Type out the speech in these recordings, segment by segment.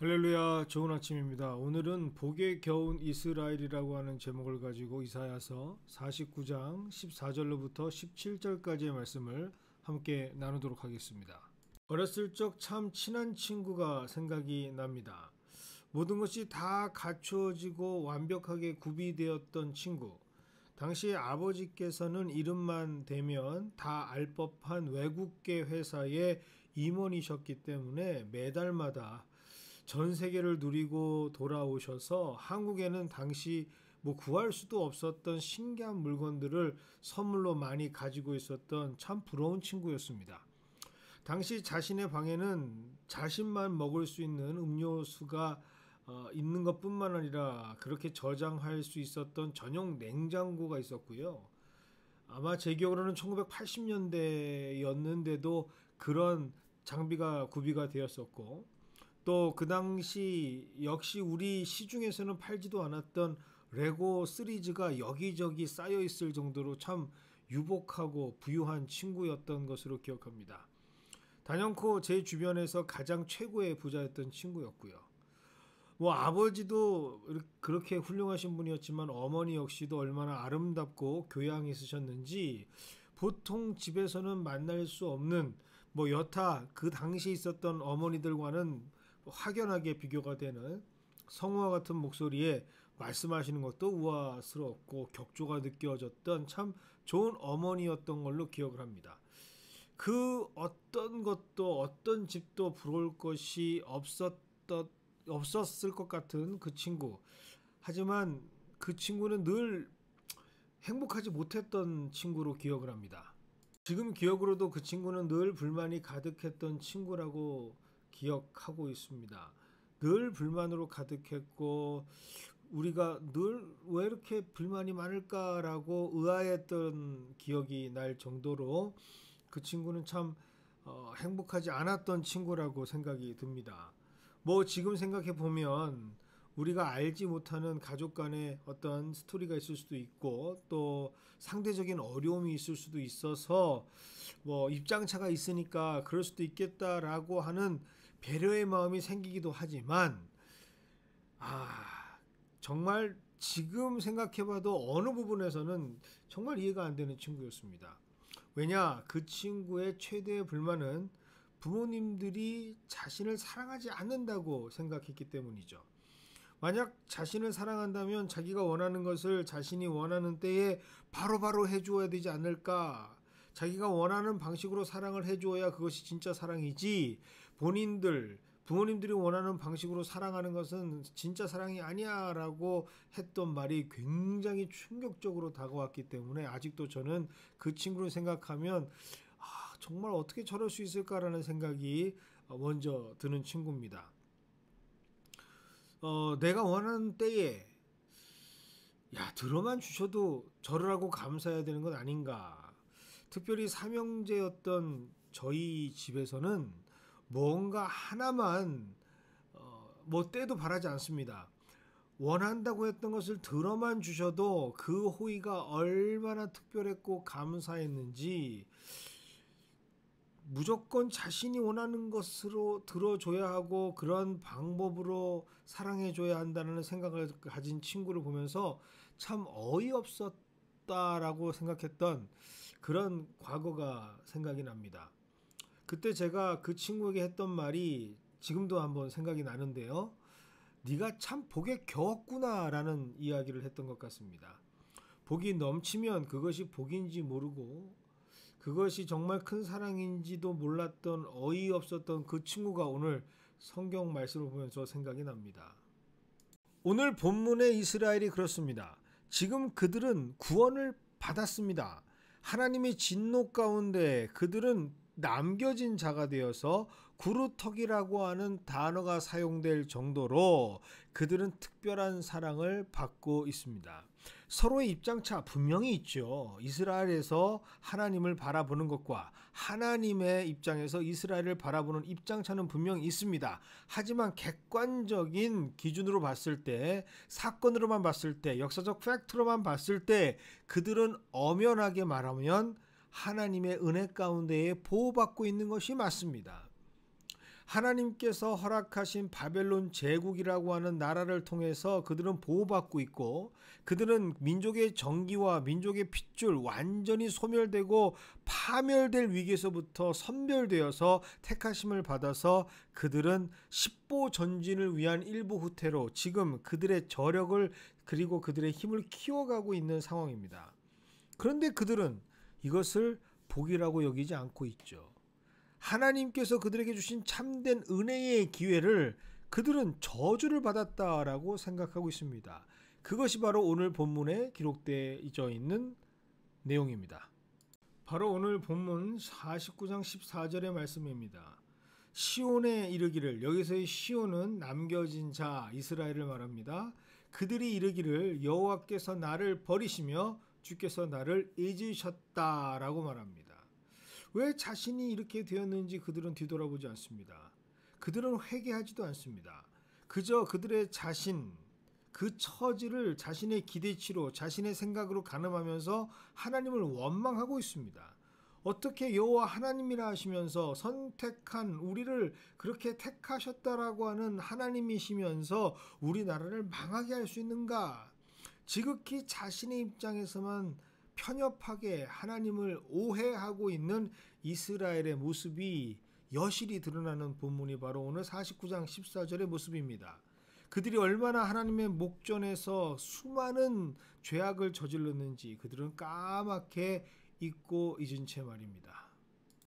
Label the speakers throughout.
Speaker 1: 할렐루야, 좋은 아침입니다. 오늘은 복에 겨운 이스라엘이라고 하는 제목을 가지고 이사야서 49장 14절로부터 17절까지의 말씀을 함께 나누도록 하겠습니다. 어렸을 적 참 친한 친구가 생각이 납니다. 모든 것이 다 갖추어지고 완벽하게 구비되었던 친구. 당시 아버지께서는 이름만 대면 다 알 법한 외국계 회사의 임원이셨기 때문에 매달마다 전 세계를 누리고 돌아오셔서 한국에는 당시 구할 수도 없었던 신기한 물건들을 선물로 많이 가지고 있었던 참 부러운 친구였습니다. 당시 자신의 방에는 자신만 먹을 수 있는 음료수가 있는 것뿐만 아니라 그렇게 저장할 수 있었던 전용 냉장고가 있었고요. 아마 제 기억으로는 1980년대였는데도 그런 장비가 구비가 되었었고, 또 그 당시 역시 우리 시중에서는 팔지도 않았던 레고 시리즈가 여기저기 쌓여 있을 정도로 참 유복하고 부유한 친구였던 것으로 기억합니다. 단연코 제 주변에서 가장 최고의 부자였던 친구였고요. 아버지도 그렇게 훌륭하신 분이었지만 어머니 역시도 얼마나 아름답고 교양 있으셨는지 보통 집에서는 만날 수 없는 여타 그 당시 있었던 어머니들과는 확연하게 비교가 되는 성우와 같은 목소리에 말씀하시는 것도 우아스럽고 격조가 느껴졌던 참 좋은 어머니였던 걸로 기억을 합니다. 그 어떤 것도 어떤 집도 부러울 것이 없었을 것 같은 그 친구. 하지만 그 친구는 늘 행복하지 못했던 친구로 기억을 합니다. 지금 기억으로도 그 친구는 늘 불만이 가득했던 친구라고 기억하고 있습니다. 늘 불만으로 가득했고 우리가 늘 왜 이렇게 불만이 많을까라고 의아했던 기억이 날 정도로 그 친구는 참 행복하지 않았던 친구라고 생각이 듭니다. 지금 생각해 보면 우리가 알지 못하는 가족 간의 어떤 스토리가 있을 수도 있고 또 상대적인 어려움이 있을 수도 있어서 입장차가 있으니까 그럴 수도 있겠다라고 하는 배려의 마음이 생기기도 하지만 정말 지금 생각해봐도 어느 부분에서는 정말 이해가 안 되는 친구였습니다. 왜냐, 그 친구의 최대의 불만은 부모님들이 자신을 사랑하지 않는다고 생각했기 때문이죠. 만약 자신을 사랑한다면 자기가 원하는 것을 자신이 원하는 때에 바로바로 해주어야 되지 않을까. 자기가 원하는 방식으로 사랑을 해주어야 그것이 진짜 사랑이지, 부모님들이 원하는 방식으로 사랑하는 것은 진짜 사랑이 아니야 라고 했던 말이 굉장히 충격적으로 다가왔기 때문에 아직도 저는 그 친구를 생각하면 정말 어떻게 저럴 수 있을까라는 생각이 먼저 드는 친구입니다. 내가 원하는 때에 들어만 주셔도 저를 하고 감사해야 되는 건 아닌가. 특별히 삼형제였던 저희 집에서는 뭔가 하나만 때도 바라지 않습니다. 원한다고 했던 것을 들어만 주셔도 그 호의가 얼마나 특별했고 감사했는지, 무조건 자신이 원하는 것으로 들어줘야 하고 그런 방법으로 사랑해줘야 한다는 생각을 가진 친구를 보면서 참 어이없었다라고 생각했던 그런 과거가 생각이 납니다. 그때 제가 그 친구에게 했던 말이 지금도 한번 생각이 나는데요. 네가 참 복에 겨웠구나 라는 이야기를 했던 것 같습니다. 복이 넘치면 그것이 복인지 모르고 그것이 정말 큰 사랑인지도 몰랐던 어이없었던 그 친구가 오늘 성경 말씀을 보면서 생각이 납니다. 오늘 본문의 이스라엘이 그렇습니다. 지금 그들은 구원을 받았습니다. 하나님의 진노 가운데 그들은 남겨진 자가 되어서 구루터기라고 하는 단어가 사용될 정도로 그들은 특별한 사랑을 받고 있습니다. 서로의 입장차 분명히 있죠. 이스라엘에서 하나님을 바라보는 것과 하나님의 입장에서 이스라엘을 바라보는 입장차는 분명히 있습니다. 하지만 객관적인 기준으로 봤을 때, 사건으로만 봤을 때, 역사적 팩트로만 봤을 때 그들은 엄연하게 말하면 하나님의 은혜 가운데에 보호받고 있는 것이 맞습니다. 하나님께서 허락하신 바벨론 제국이라고 하는 나라를 통해서 그들은 보호받고 있고, 그들은 민족의 정기와 민족의 핏줄 완전히 소멸되고 파멸될 위기에서부터 선별되어서 택하심을 받아서 그들은 십보 전진을 위한 일부 후퇴로 지금 그들의 저력을 그리고 그들의 힘을 키워가고 있는 상황입니다. 그런데 그들은 이것을 복이라고 여기지 않고 있죠. 하나님께서 그들에게 주신 참된 은혜의 기회를 그들은 저주를 받았다라고 생각하고 있습니다. 그것이 바로 오늘 본문에 기록되어 있는 내용입니다. 바로 오늘 본문 49장 14절의 말씀입니다. 시온에 이르기를, 여기서의 시온은 남겨진 자 이스라엘을 말합니다. 그들이 이르기를 여호와께서 나를 버리시며 주께서 나를 잊으셨다라고 말합니다. 왜 자신이 이렇게 되었는지 그들은 뒤돌아보지 않습니다. 그들은 회개하지도 않습니다. 그저 그들의 자신, 그 처지를 자신의 기대치로, 자신의 생각으로 가늠하면서 하나님을 원망하고 있습니다. 어떻게 여호와 하나님이라 하시면서 선택한 우리를 그렇게 택하셨다라고 하는 하나님이시면서 우리나라를 망하게 할 수 있는가? 지극히 자신의 입장에서만 편협하게 하나님을 오해하고 있는 이스라엘의 모습이 여실히 드러나는 본문이 바로 오늘 49장 14절의 모습입니다. 그들이 얼마나 하나님의 목전에서 수많은 죄악을 저질렀는지 그들은 까맣게 잊고 잊은 채 말입니다.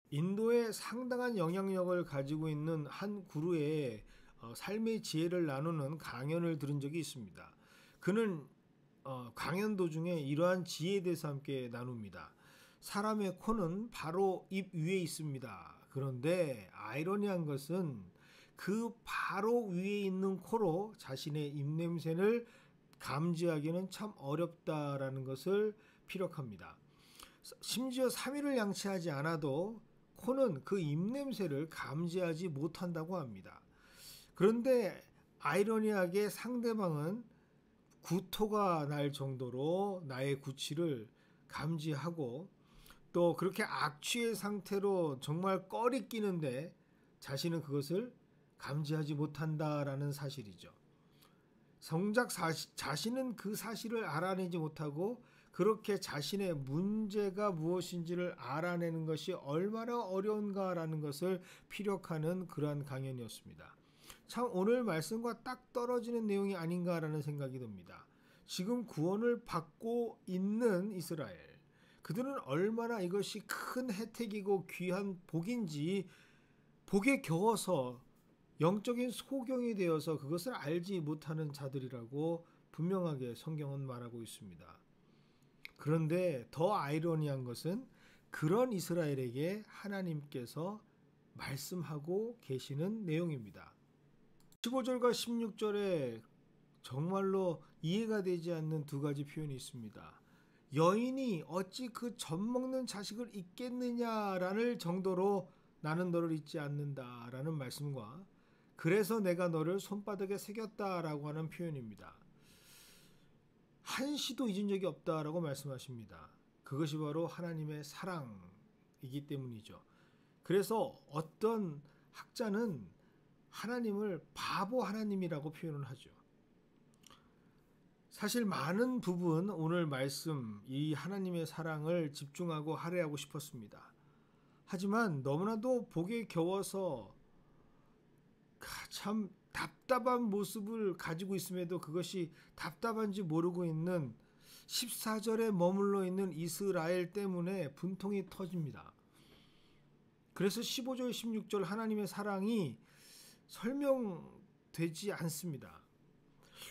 Speaker 1: 인도에 상당한 영향력을 가지고 있는 한 구루의 삶의 지혜를 나누는 강연을 들은 적이 있습니다. 그는 강연 도중에 이러한 지혜에 대해서 함께 나눕니다. 사람의 코는 바로 입 위에 있습니다. 그런데 아이러니한 것은 그 바로 위에 있는 코로 자신의 입냄새를 감지하기는 참 어렵다라는 것을 피력합니다. 심지어 3일을 양치하지 않아도 코는 그 입냄새를 감지하지 못한다고 합니다. 그런데 아이러니하게 상대방은 구토가 날 정도로 나의 구취를 감지하고 또 그렇게 악취의 상태로 정말 꺼리 끼는데 자신은 그것을 감지하지 못한다라는 사실이죠. 정작 자신은 그 사실을 알아내지 못하고 그렇게 자신의 문제가 무엇인지를 알아내는 것이 얼마나 어려운가라는 것을 피력하는 그러한 강연이었습니다. 참 오늘 말씀과 딱 떨어지는 내용이 아닌가라는 생각이 듭니다. 지금 구원을 받고 있는 이스라엘, 그들은 얼마나 이것이 큰 혜택이고 귀한 복인지 복에 겨워서 영적인 소경이 되어서 그것을 알지 못하는 자들이라고 분명하게 성경은 말하고 있습니다. 그런데 더 아이러니한 것은 그런 이스라엘에게 하나님께서 말씀하고 계시는 내용입니다. 15절과 16절에 정말로 이해가 되지 않는 두 가지 표현이 있습니다. 여인이 어찌 그 젖먹는 자식을 잊겠느냐라는 정도로 나는 너를 잊지 않는다라는 말씀과 그래서 내가 너를 손바닥에 새겼다라고 하는 표현입니다. 한시도 잊은 적이 없다라고 말씀하십니다. 그것이 바로 하나님의 사랑이기 때문이죠. 그래서 어떤 학자는 하나님을 바보 하나님이라고 표현을 하죠. 사실 많은 부분 오늘 말씀 이 하나님의 사랑을 집중하고 할애하고 싶었습니다. 하지만 너무나도 복에 겨워서 참 답답한 모습을 가지고 있음에도 그것이 답답한지 모르고 있는 14절에 머물러 있는 이스라엘 때문에 분통이 터집니다. 그래서 15절 16절 하나님의 사랑이 설명되지 않습니다.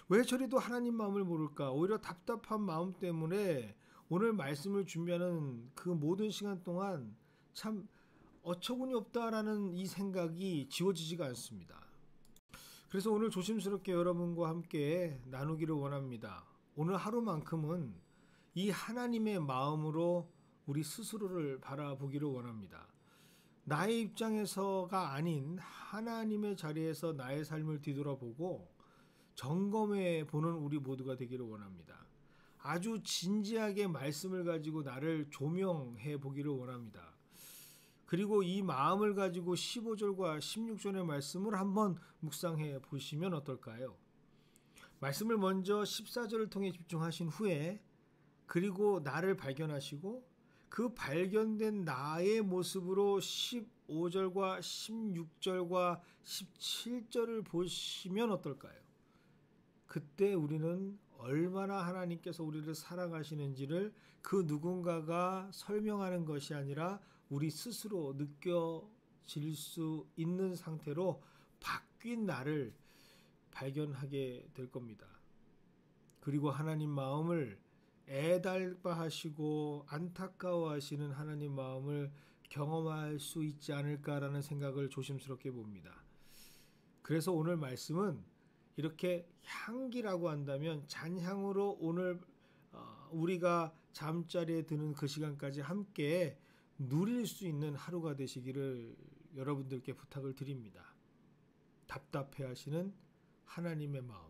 Speaker 1: 왜 저리도 하나님 마음을 모를까? 오히려 답답한 마음 때문에 오늘 말씀을 준비하는 그 모든 시간 동안 참 어처구니 없다라는 이 생각이 지워지지가 않습니다. 그래서 오늘 조심스럽게 여러분과 함께 나누기를 원합니다. 오늘 하루만큼은 이 하나님의 마음으로 우리 스스로를 바라보기를 원합니다. 나의 입장에서가 아닌 하나님의 자리에서 나의 삶을 뒤돌아보고 점검해 보는 우리 모두가 되기를 원합니다. 아주 진지하게 말씀을 가지고 나를 조명해 보기를 원합니다. 그리고 이 마음을 가지고 15절과 16절의 말씀을 한번 묵상해 보시면 어떨까요? 말씀을 먼저 14절을 통해 집중하신 후에 그리고 나를 발견하시고 그 발견된 나의 모습으로 15절과 16절과 17절을 보시면 어떨까요? 그때 우리는 얼마나 하나님께서 우리를 사랑하시는지를 그 누군가가 설명하는 것이 아니라 우리 스스로 느껴질 수 있는 상태로 바뀐 나를 발견하게 될 겁니다. 그리고 하나님 마음을 애달파하시고 안타까워하시는 하나님 마음을 경험할 수 있지 않을까라는 생각을 조심스럽게 봅니다. 그래서 오늘 말씀은 이렇게 향기라고 한다면 잔향으로 오늘 우리가 잠자리에 드는 그 시간까지 함께 누릴 수 있는 하루가 되시기를 여러분들께 부탁을 드립니다. 답답해하시는 하나님의 마음,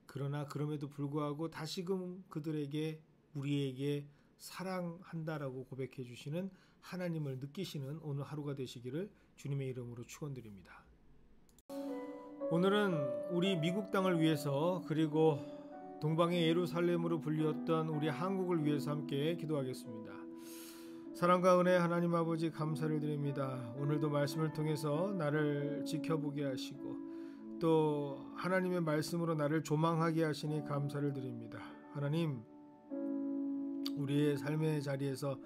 Speaker 1: 그러나 그럼에도 불구하고 다시금 그들에게 우리에게 사랑한다라고 고백해 주시는 하나님을 느끼시는 오늘 하루가 되시기를 주님의 이름으로 축원드립니다. 오늘은 우리 미국 땅을 위해서 그리고 동방의 예루살렘으로 불리웠던 우리 한국을 위해서 함께 기도하겠습니다. 사랑과 은혜 하나님 아버지 감사를 드립니다. 오늘도 말씀을 통해서 나를 지켜보게 하시고 또 하나님의 말씀으로 나를 조망하게 하시니 감사를 드립니다. 하나님, 우리의 삶의 자리에서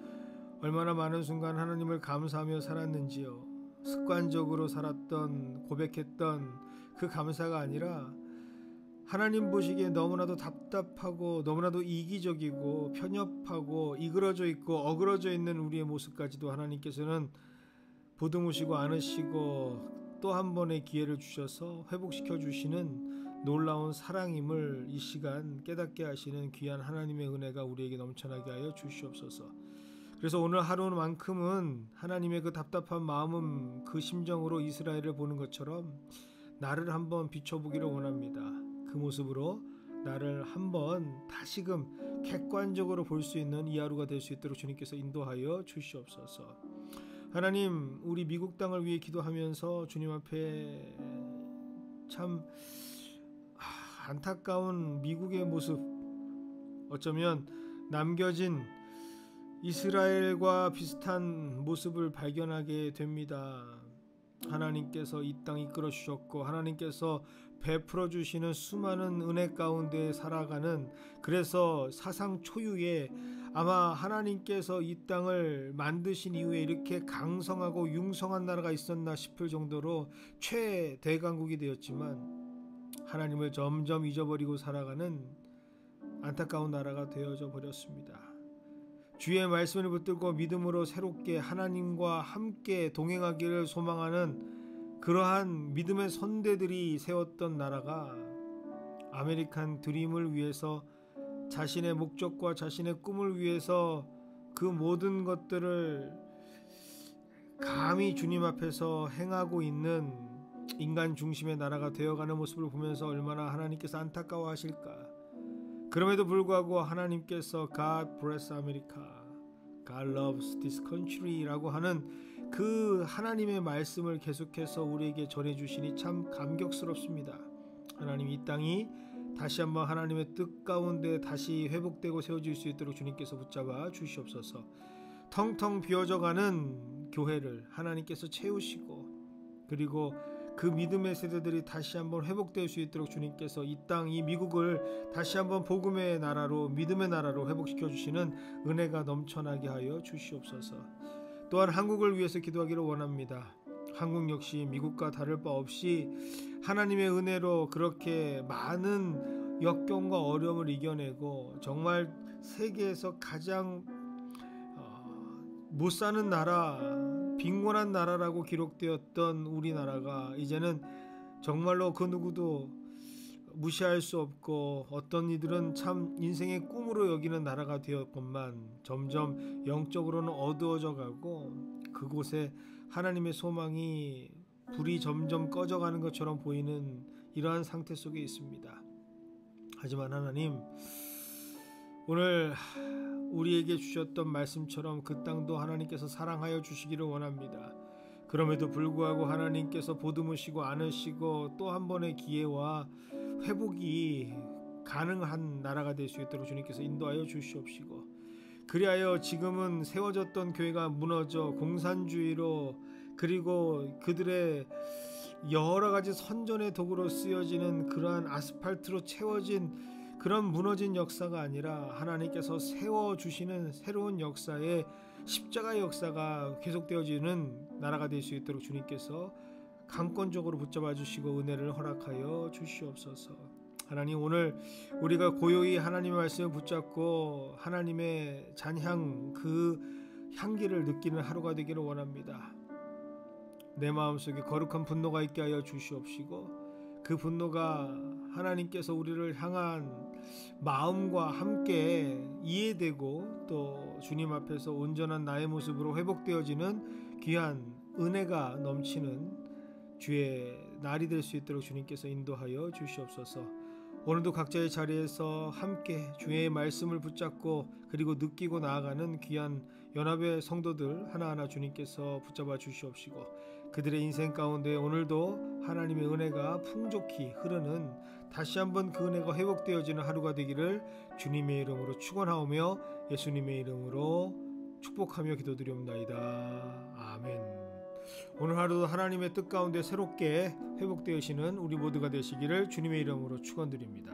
Speaker 1: 얼마나 많은 순간 하나님을 감사하며 살았는지요. 습관적으로 살았던, 고백했던 그 감사가 아니라 하나님 보시기에 너무나도 답답하고 너무나도 이기적이고 편협하고 이그러져 있고 어그러져 있는 우리의 모습까지도 하나님께서는 보듬으시고 안으시고 또 한 번의 기회를 주셔서 회복시켜 주시는 놀라운 사랑임을 이 시간 깨닫게 하시는 귀한 하나님의 은혜가 우리에게 넘쳐나게 하여 주시옵소서. 그래서 오늘 하루만큼은 하나님의 그 답답한 마음은 그 심정으로 이스라엘을 보는 것처럼 나를 한번 비춰보기를 원합니다. 그 모습으로 나를 한번 다시금 객관적으로 볼 수 있는 이 하루가 될 수 있도록 주님께서 인도하여 주시옵소서. 하나님, 우리 미국 땅을 위해 기도하면서 주님 앞에 참 안타까운 미국의 모습, 어쩌면 남겨진 이스라엘과 비슷한 모습을 발견하게 됩니다. 하나님께서 이 땅 이끌어 주셨고 하나님께서 베풀어 주시는 수많은 은혜 가운데 살아가는, 그래서 사상 초유의 아마 하나님께서 이 땅을 만드신 이후에 이렇게 강성하고 융성한 나라가 있었나 싶을 정도로 최대강국이 되었지만 하나님을 점점 잊어버리고 살아가는 안타까운 나라가 되어져 버렸습니다. 주의 말씀을 붙들고 믿음으로 새롭게 하나님과 함께 동행하기를 소망하는 그러한 믿음의 선대들이 세웠던 나라가 아메리칸 드림을 위해서, 자신의 목적과 자신의 꿈을 위해서 그 모든 것들을 감히 주님 앞에서 행하고 있는 인간 중심의 나라가 되어가는 모습을 보면서 얼마나 하나님께서 안타까워하실까. 그럼에도 불구하고 하나님께서 God bless America, God loves this country라고 하는 그 하나님의 말씀을 계속해서 우리에게 전해주시니 참 감격스럽습니다. 하나님, 이 땅이 다시 한번 하나님의 뜻 가운데 다시 회복되고 세워질 수 있도록 주님께서 붙잡아 주시옵소서. 텅텅 비어져가는 교회를 하나님께서 채우시고 그리고 그 믿음의 세대들이 다시 한번 회복될 수 있도록 주님께서 이 땅, 이 미국을 다시 한번 복음의 나라로, 믿음의 나라로 회복시켜 주시는 은혜가 넘쳐나게 하여 주시옵소서. 또한 한국을 위해서 기도하기를 원합니다. 한국 역시 미국과 다를 바 없이 하나님의 은혜로 그렇게 많은 역경과 어려움을 이겨내고 정말 세계에서 가장 못 사는 나라, 빈곤한 나라라고 기록되었던 우리나라가 이제는 정말로 그 누구도 무시할 수 없고 어떤 이들은 참 인생의 꿈으로 여기는 나라가 되었건만 점점 영적으로는 어두워져 가고 그곳에 하나님의 소망이 불이 점점 꺼져가는 것처럼 보이는 이러한 상태 속에 있습니다. 하지만 하나님, 오늘 우리에게 주셨던 말씀처럼 그 땅도 하나님께서 사랑하여 주시기를 원합니다. 그럼에도 불구하고 하나님께서 보듬으시고 안으시고 또 한 번의 기회와 회복이 가능한 나라가 될 수 있도록 주님께서 인도하여 주시옵시고, 그리하여 지금은 세워졌던 교회가 무너져 공산주의로, 그리고 그들의 여러 가지 선전의 도구로 쓰여지는 그러한 아스팔트로 채워진 그런 무너진 역사가 아니라 하나님께서 세워주시는 새로운 역사의 십자가의 역사가 계속되어지는 나라가 될 수 있도록 주님께서 강권적으로 붙잡아 주시고 은혜를 허락하여 주시옵소서. 하나님, 오늘 우리가 고요히 하나님의 말씀을 붙잡고 하나님의 잔향, 그 향기를 느끼는 하루가 되기를 원합니다. 내 마음속에 거룩한 분노가 있게 하여 주시옵시고, 그 분노가 하나님께서 우리를 향한 마음과 함께 이해되고 또 주님 앞에서 온전한 나의 모습으로 회복되어지는 귀한 은혜가 넘치는 주의 날이 될 수 있도록 주님께서 인도하여 주시옵소서. 오늘도 각자의 자리에서 함께 주의 말씀을 붙잡고 그리고 느끼고 나아가는 귀한 연합의 성도들 하나하나 주님께서 붙잡아 주시옵시고, 그들의 인생 가운데 오늘도 하나님의 은혜가 풍족히 흐르는, 다시 한번 그 은혜가 회복되어지는 하루가 되기를 주님의 이름으로 축원하오며 예수님의 이름으로 축복하며 기도드리옵나이다. 아멘. 오늘 하루도 하나님의 뜻 가운데 새롭게 회복되시는 우리 모두가 되시기를 주님의 이름으로 축원드립니다.